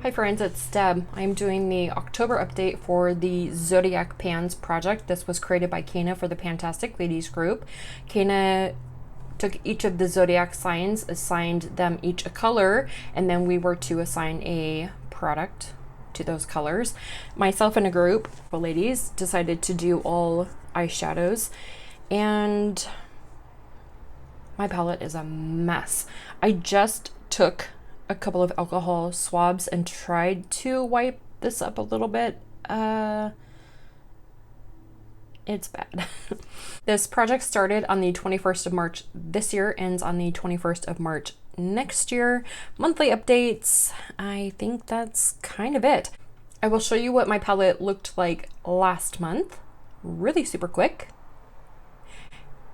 Hi friends, it's Deb. I'm doing the October update for the Zodiac Pans project. This was created by Kana for the Fantastic Ladies group. Kana took each of the zodiac signs, assigned them each a color, and then we were to assign a product to those colors. Myself and a group of ladies decided to do all eyeshadows, and my palette is a mess. I just took a couple of alcohol swabs and tried to wipe this up a little bit. It's bad. This project started on the 21st of March this year, ends on the 21st of March next year. Monthly updates, I think that's kind of it. I will show you what my palette looked like last month, really super quick.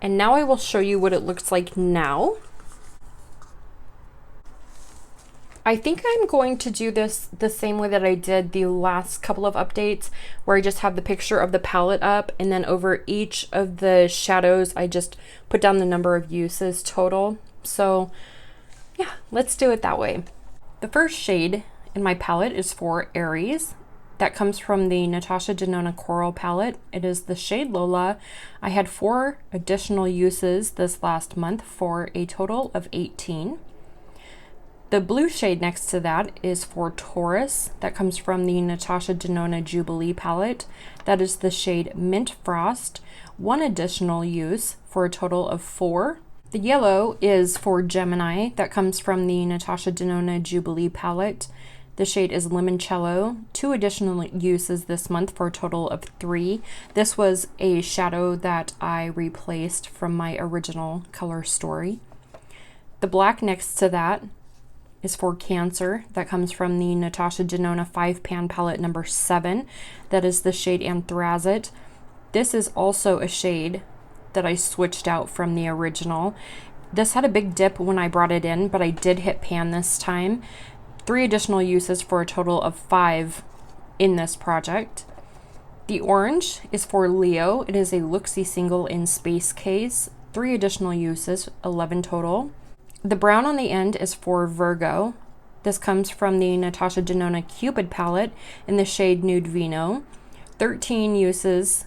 And now I will show you what it looks like now. I think I'm going to do this the same way that I did the last couple of updates, where I just have the picture of the palette up, and then over each of the shadows I just put down the number of uses total. So yeah, let's do it that way. The first shade in my palette is for Aries. That comes from the Natasha Denona Coral palette. It is the shade Lola. I had 4 additional uses this last month for a total of 18. The blue shade next to that is for Taurus. That comes from the Natasha Denona Jubilee palette. That is the shade Mint Frost. 1 additional use for a total of 4. The yellow is for Gemini. That comes from the Natasha Denona Jubilee palette. The shade is Limoncello. 2 additional uses this month for a total of 3. This was a shadow that I replaced from my original color story. The black next to that is for Cancer. That comes from the Natasha Denona 5-pan palette number 7. That is the shade Anthrazit. This is also a shade that I switched out from the original. This had a big dip when I brought it in, but I did hit pan this time. 3 additional uses for a total of 5 in this project. The orange is for Leo. It is a Looxi single in space case. 3 additional uses, 11 total. The brown on the end is for Virgo. This comes from the Natasha Denona Cupid palette in the shade Nude Vino. 13 uses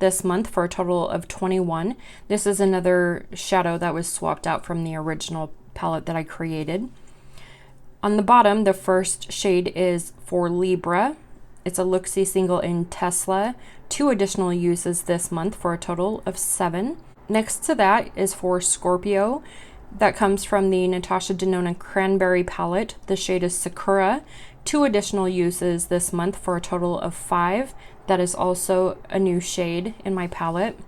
this month for a total of 21. This is another shadow that was swapped out from the original palette that I created. On the bottom, the first shade is for Libra. It's a Looxi single in Tesla. 2 additional uses this month for a total of 7. Next to that is for Scorpio. That comes from the Natasha Denona Cranberry palette. The shade is Sakura. 2 additional uses this month for a total of 5. That is also a new shade in my palette.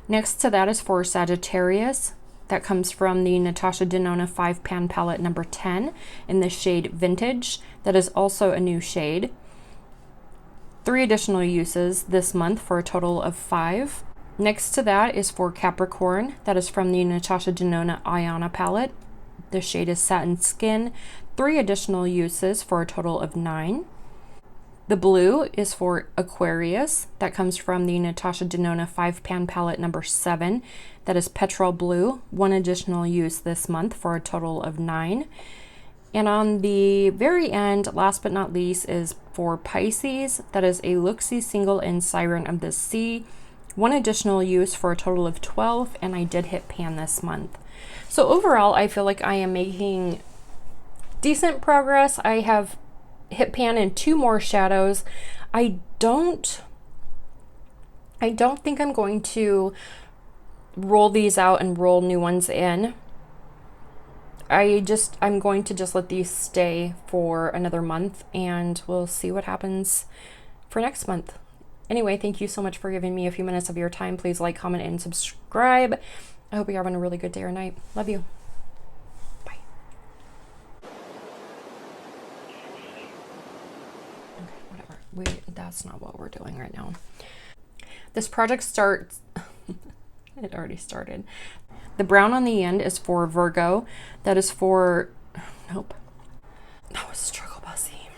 Next to that is for Sagittarius. That comes from the Natasha Denona 5-pan palette number 10 in the shade Vintage. That is also a new shade. 3 additional uses this month for a total of 5. Next to that is for Capricorn. That is from the Natasha Denona Ayana palette. The shade is Satin Skin. 3 additional uses for a total of 9. The blue is for Aquarius. That comes from the Natasha Denona 5-pan palette number 7. That is Petrol Blue. 1 additional use this month for a total of 9. And on the very end, last but not least, is for Pisces. That is a Looxi single in Siren of the Sea. 1 additional use for a total of 12, and I did hit pan this month. So overall, I feel like I am making decent progress. I have hit pan in 2 more shadows. I don't think I'm going to roll these out and roll new ones in. I'm going to just let these stay for another month, and we'll see what happens for next month. Anyway, thank you so much for giving me a few minutes of your time. Please like, comment, and subscribe. I hope you're having a really good day or night. Love you. Bye. Okay, whatever. That's not what we're doing right now. This project starts... It already started. The brown on the end is for Virgo. That is for... Nope. That was Struggle Bussy.